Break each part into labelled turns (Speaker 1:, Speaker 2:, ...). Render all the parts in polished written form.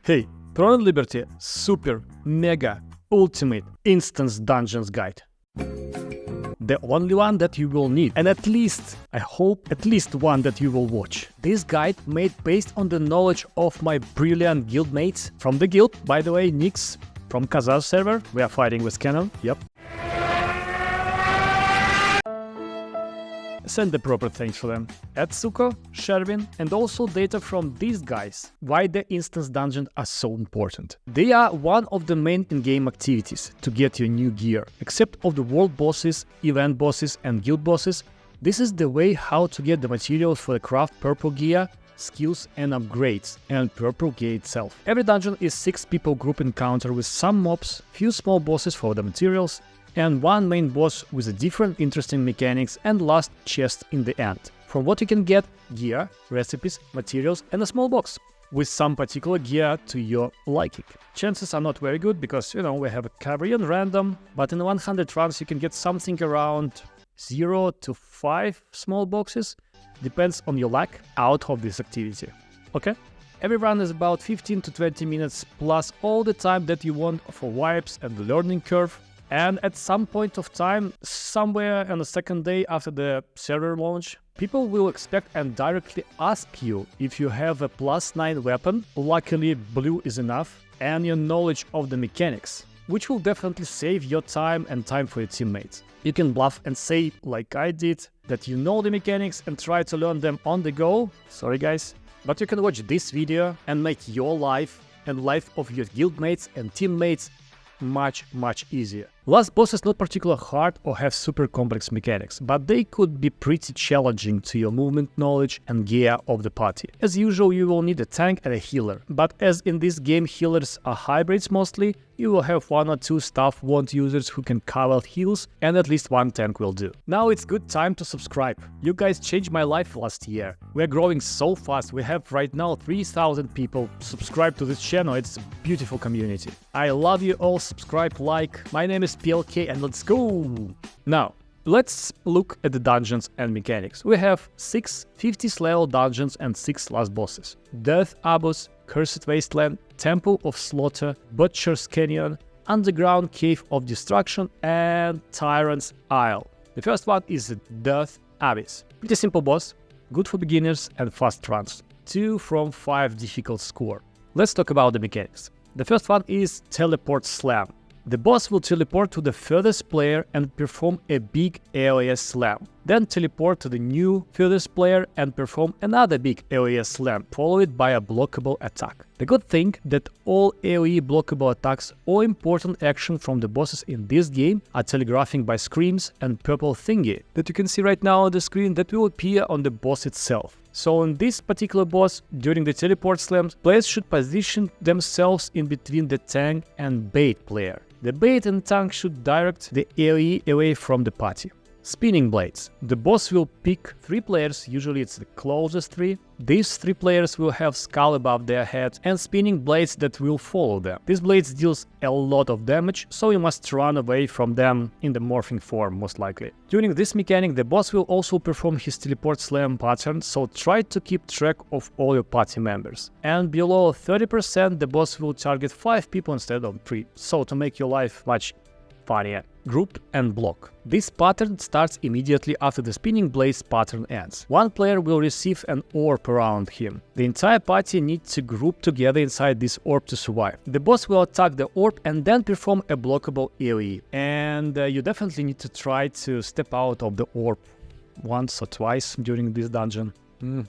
Speaker 1: Hey, Throne Liberty Super Mega Ultimate Instance Dungeons Guide. The only one that you will need, and at least, I hope, at least one that you will watch. This guide made based on the knowledge of my brilliant guildmates from the guild, by the way, Nix from Kazaz server. We are fighting with Canon, yep. Send the proper thanks for them. Atsuko, Sherwin, and also data from these guys. Why the instance dungeons are so important. They are one of the main in-game activities to get your new gear. Except of the world bosses, event bosses, and guild bosses, this is the way how to get the materials for the craft purple gear, skills and upgrades, and purple gear itself. Every dungeon is 6 people group encounter with some mobs, few small bosses for the materials, and one main boss with a different interesting mechanics and last chest in the end. From what you can get, gear, recipes, materials and a small box with some particular gear to your liking. Chances are not very good because, you know, we have a Korean random, but in 100 runs you can get something around 0 to 5 small boxes, depends on your luck, out of this activity. Okay? Every run is about 15 to 20 minutes plus all the time that you want for wipes and the learning curve. And at some point of time, somewhere on the second day after the server launch, people will expect and directly ask you if you have a +9 weapon, luckily blue is enough, and your knowledge of the mechanics, which will definitely save your time and time for your teammates. You can bluff and say, like I did, that you know the mechanics and try to learn them on the go. Sorry guys. But you can watch this video and make your life and life of your guildmates and teammates much easier. Last boss is not particularly hard or have super complex mechanics, but they could be pretty challenging to your movement knowledge and gear of the party. As usual, you will need a tank and a healer, but as in this game healers are hybrids mostly, you will have 1 or 2 staff wand users who can cover heals, and at least 1 tank will do. Now it's good time to subscribe. You guys changed my life last year. We're growing so fast. We have right now 3,000 people subscribed to this channel. It's a beautiful community. I love you all. Subscribe, like. My name is PLK and let's go! Now, let's look at the dungeons and mechanics. We have 6 50th level dungeons and 6 last bosses. Death Abyss, Cursed Wasteland, Temple of Slaughter, Butcher's Canyon, Underground Cave of Destruction, and Tyrants Isle. The first one is Death Abyss. Pretty simple boss, good for beginners and fast runs. 2 from 5 difficult score. Let's talk about the mechanics. The first one is Teleport Slam. The boss will teleport to the furthest player and perform a big AoE slam. Then teleport to the new furthest player and perform another big AoE slam, followed by a blockable attack. The good thing that all AoE blockable attacks or important action from the bosses in this game are telegraphing by screams and purple thingy that you can see right now on the screen that will appear on the boss itself. So in this particular boss, during the teleport slams, players should position themselves in between the tank and bait player. The bait and tank should direct the AoE away from the party. Spinning blades. The boss will pick 3 players, usually it's the closest 3. These 3 players will have skull above their heads and spinning blades that will follow them. These blades deals a lot of damage, so you must run away from them in the morphing form, most likely. During this mechanic, the boss will also perform his teleport slam pattern, so try to keep track of all your party members. And below 30%, the boss will target 5 people instead of 3, so to make your life much funnier. Group and block. This pattern starts immediately after the spinning blades pattern ends. One player will receive an orb around him. The entire party needs to group together inside this orb to survive. The boss will attack the orb and then perform a blockable AoE. And you definitely need to try to step out of the orb once or twice during this dungeon.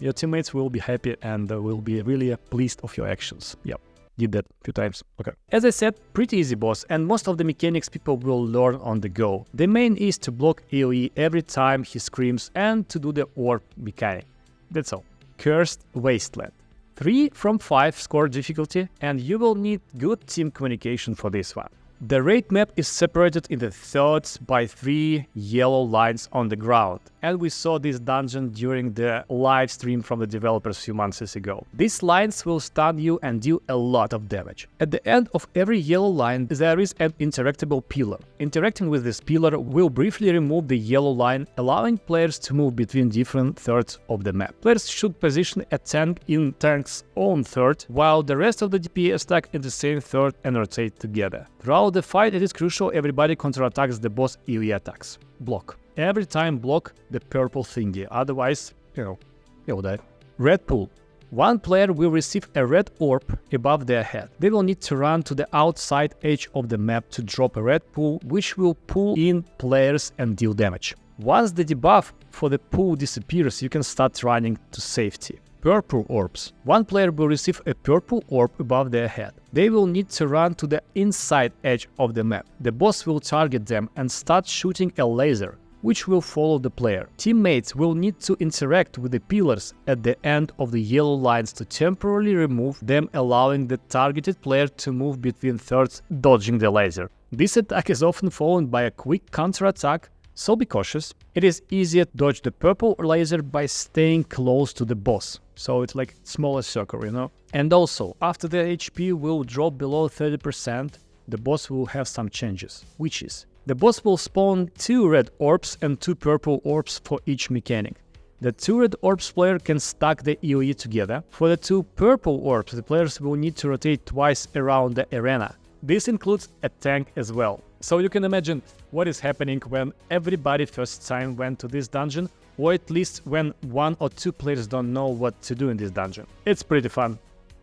Speaker 1: Your teammates will be happy and will be really pleased of your actions. Yep. Did that a few times. Okay. As I said, pretty easy boss, and most of the mechanics people will learn on the go. The main is to block AoE every time he screams and to do the orb mechanic. That's all. Cursed Wasteland. 3 from 5 score difficulty, and you will need good team communication for this one. The raid map is separated into thirds by 3 yellow lines on the ground, and we saw this dungeon during the live stream from the developers a few months ago. These lines will stun you and deal a lot of damage. At the end of every yellow line there is an interactable pillar. Interacting with this pillar will briefly remove the yellow line, allowing players to move between different thirds of the map. Players should position a tank in tank's own third, while the rest of the DPS stack in the same third and rotate together. Throughout the fight it is crucial everybody counterattacks the boss AoE attacks. Block. Every time block the purple thingy, otherwise, you'll die. Red pool. One player will receive a red orb above their head. They will need to run to the outside edge of the map to drop a red pool, which will pull in players and deal damage. Once the debuff for the pool disappears, you can start running to safety. Purple orbs. One player will receive a purple orb above their head. They will need to run to the inside edge of the map. The boss will target them and start shooting a laser, which will follow the player. Teammates will need to interact with the pillars at the end of the yellow lines to temporarily remove them, allowing the targeted player to move between thirds, dodging the laser. This attack is often followed by a quick counterattack, so be cautious. It is easier to dodge the purple laser by staying close to the boss. So it's like smaller circle, And also, after the HP will drop below 30%, the boss will have some changes, which is the boss will spawn 2 red orbs and 2 purple orbs for each mechanic. The 2 red orbs player can stack the AoE together. For the 2 purple orbs, the players will need to rotate twice around the arena. This includes a tank as well. So you can imagine what is happening when everybody first time went to this dungeon, or at least when 1 or 2 players don't know what to do in this dungeon. It's pretty fun.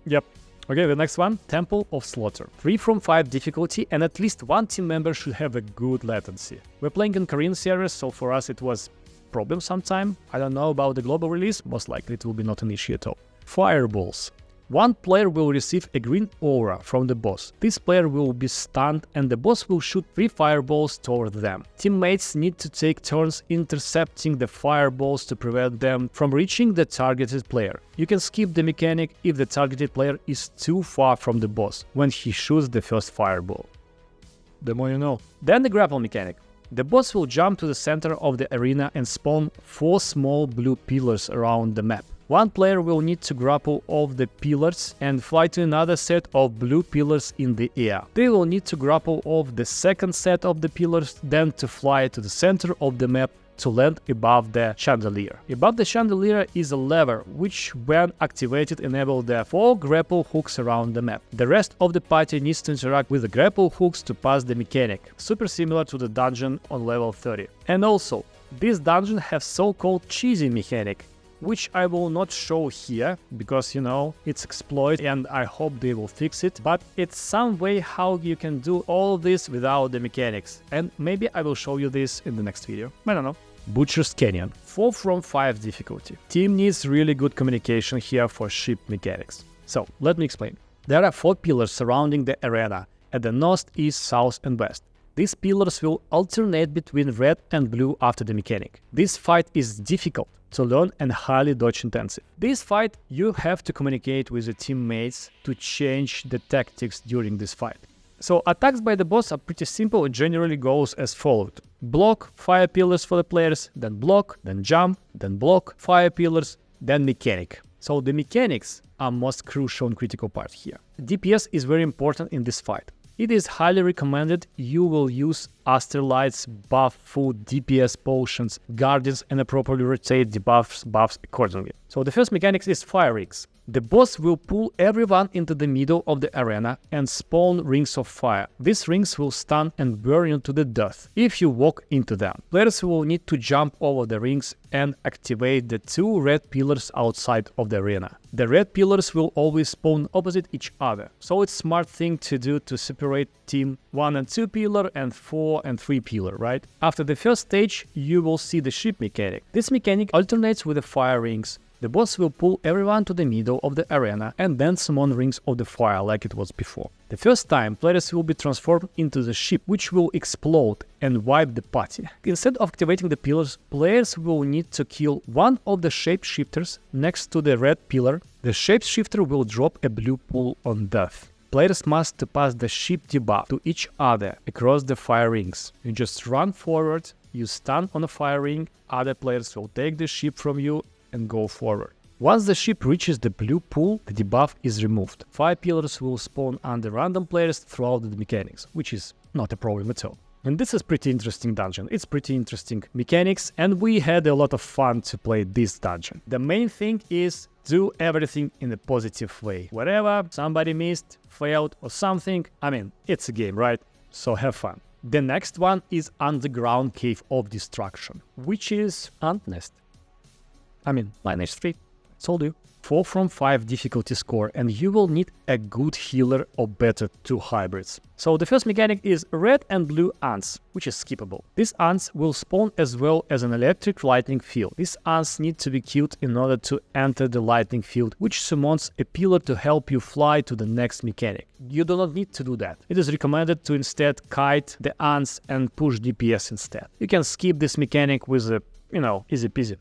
Speaker 1: Yep. Okay, the next one, Temple of Slaughter. 3 from 5 difficulty, and at least 1 team member should have a good latency. We're playing in Korean series, so for us it was problem sometime. I don't know about the global release, most likely it will be not an issue at all. Fireballs. One player will receive a green aura from the boss. This player will be stunned and the boss will shoot 3 fireballs toward them. Teammates need to take turns intercepting the fireballs to prevent them from reaching the targeted player. You can skip the mechanic if the targeted player is too far from the boss when he shoots the first fireball. The more you know. Then the grapple mechanic. The boss will jump to the center of the arena and spawn 4 small blue pillars around the map. One player will need to grapple off the pillars and fly to another set of blue pillars in the air. They will need to grapple off the second set of the pillars, then to fly to the center of the map to land above the chandelier. Above the chandelier is a lever, which when activated enables the 4 grapple hooks around the map. The rest of the party needs to interact with the grapple hooks to pass the mechanic, super similar to the dungeon on level 30. And also, this dungeon has so-called cheesy mechanic, which I will not show here, because it's exploited and I hope they will fix it, but it's some way how you can do all of this without the mechanics, and maybe I will show you this in the next video, I don't know. Butcher's Canyon, 4 from 5 difficulty. Team needs really good communication here for ship mechanics. So, let me explain. There are 4 pillars surrounding the arena at the north, east, south and west. These pillars will alternate between red and blue after the mechanic. This fight is difficult to learn and highly dodge intensive. This fight you have to communicate with your teammates to change the tactics during this fight. So attacks by the boss are pretty simple and generally goes as followed. Block, fire pillars for the players, then block, then jump, then block, fire pillars, then mechanic. So the mechanics are most crucial and critical part here. DPS is very important in this fight. It is highly recommended you will use Asterlights, buff food, DPS potions, guardians, and appropriately rotate buffs accordingly. So the first mechanics is fire rings. The boss will pull everyone into the middle of the arena and spawn rings of fire. These rings will stun and burn you to the death if you walk into them. Players will need to jump over the rings and activate the 2 red pillars outside of the arena. The red pillars will always spawn opposite each other, so it's a smart thing to do to separate team 1 and 2 pillar and 4 and 3 pillar, right? After the first stage, you will see the ship mechanic. This mechanic alternates with the fire rings. The boss will pull everyone to the middle of the arena and then summon rings of the fire like it was before. The first time, players will be transformed into the ship, which will explode and wipe the party. Instead of activating the pillars, players will need to kill one of the shapeshifters next to the red pillar. The shapeshifter will drop a blue pool on death. Players must pass the ship debuff to each other across the fire rings. You just run forward, you stand on a fire ring, other players will take the ship from you and go forward. Once the ship reaches the blue pool, the debuff is removed. 5 pillars will spawn under random players throughout the mechanics, which is not a problem at all. And this is pretty interesting dungeon. It's pretty interesting mechanics, and we had a lot of fun to play this dungeon. The main thing is do everything in a positive way. Whatever somebody missed, failed or something, I mean, it's a game, right? So have fun. The next one is Underground Cave of Destruction, which is Ant Nest. I mean, Lineage 3. Told you. 4 from 5 difficulty score, and you will need a good healer or better 2 hybrids. So the first mechanic is red and blue ants, which is skippable. These ants will spawn as well as an electric lightning field. These ants need to be killed in order to enter the lightning field, which summons a pillar to help you fly to the next mechanic. You do not need to do that. It is recommended to instead kite the ants and push DPS instead. You can skip this mechanic with a, easy peasy.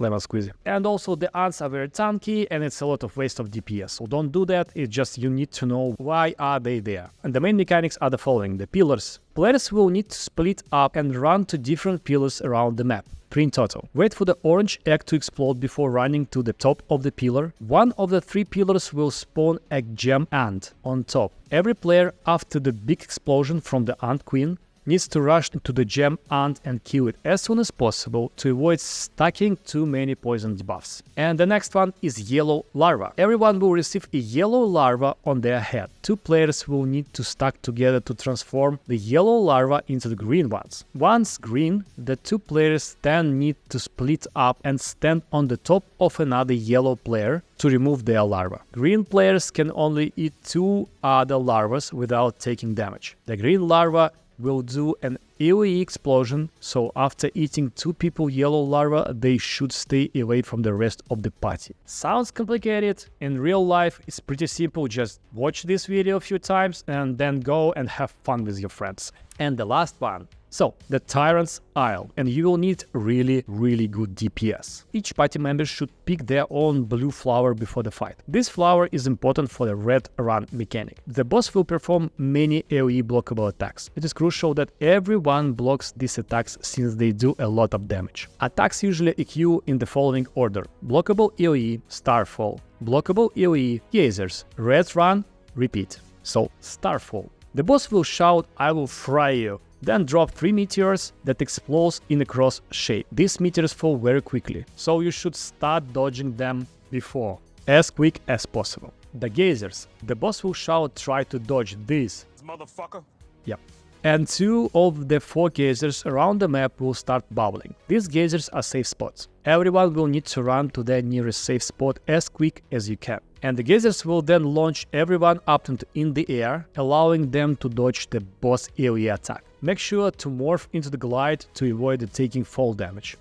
Speaker 1: Lemon squeezy. And also the ants are very tanky and it's a lot of waste of DPS. So don't do that, it's just you need to know why are they there. And the main mechanics are the following. The pillars. Players will need to split up and run to different pillars around the map. 3 in total. Wait for the orange egg to explode before running to the top of the pillar. One of the 3 pillars will spawn a gem ant on top. Every player after the big explosion from the ant queen needs to rush into the gem ant and kill it as soon as possible to avoid stacking too many poison debuffs. And the next one is yellow larva. Everyone will receive a yellow larva on their head. 2 players will need to stack together to transform the yellow larva into the green ones. Once green, the 2 players then need to split up and stand on the top of another yellow player to remove their larva. Green players can only eat 2 other larvas without taking damage. The green larva will do an AoE explosion, so after eating 2 people yellow larva, they should stay away from the rest of the party. Sounds complicated. In real life, it's pretty simple. Just watch this video a few times and then go and have fun with your friends. And the last one. So, the Tyrants Isle, and you will need really good DPS. Each party member should pick their own blue flower before the fight. This flower is important for the red run mechanic. The boss will perform many AoE blockable attacks. It is crucial that everyone blocks these attacks since they do a lot of damage. Attacks usually occur in the following order: blockable AoE, Starfall, blockable AoE, Geysers, red run, repeat. So, Starfall. The boss will shout, "I will fry you," then drop 3 meteors that explode in a cross shape. These meteors fall very quickly, so you should start dodging them before, as quick as possible. The geysers. The boss will shout, "Try to dodge this motherfucker." Yep. And 2 of the 4 geysers around the map will start bubbling. These geysers are safe spots. Everyone will need to run to their nearest safe spot as quick as you can. And the geysers will then launch everyone up in the air, allowing them to dodge the boss AoE attack. Make sure to morph into the glide to avoid taking fall damage.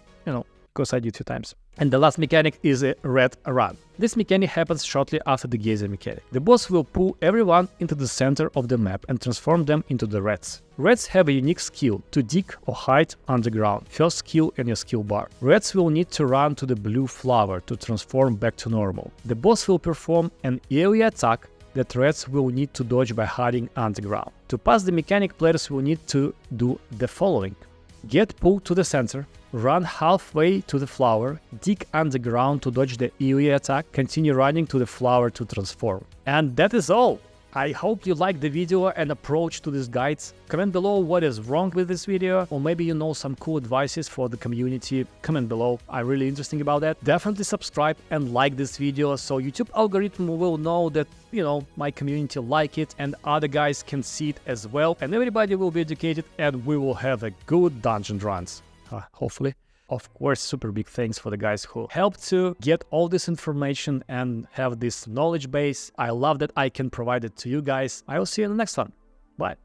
Speaker 1: Because I did 2 times. And the last mechanic is a red run. This mechanic happens shortly after the geyser mechanic. The boss will pull everyone into the center of the map and transform them into the reds. Reds have a unique skill to dig or hide underground. First skill in your skill bar. Reds will need to run to the blue flower to transform back to normal. The boss will perform an AoE attack that reds will need to dodge by hiding underground. To pass the mechanic, players will need to do the following: get pulled to the center, run halfway to the flower, dig underground to dodge the AoE attack, continue running to the flower to transform. And that is all! I hope you liked the video and approach to these guides. Comment below what is wrong with this video, or maybe you know some cool advices for the community. Comment below, I'm really interested about that. Definitely subscribe and like this video so YouTube algorithm will know that, my community like it and other guys can see it as well. And everybody will be educated and we will have a good dungeon runs. Hopefully. Of course, super big thanks for the guys who helped to get all this information and have this knowledge base. I love that I can provide it to you guys. I will see you in the next one. Bye.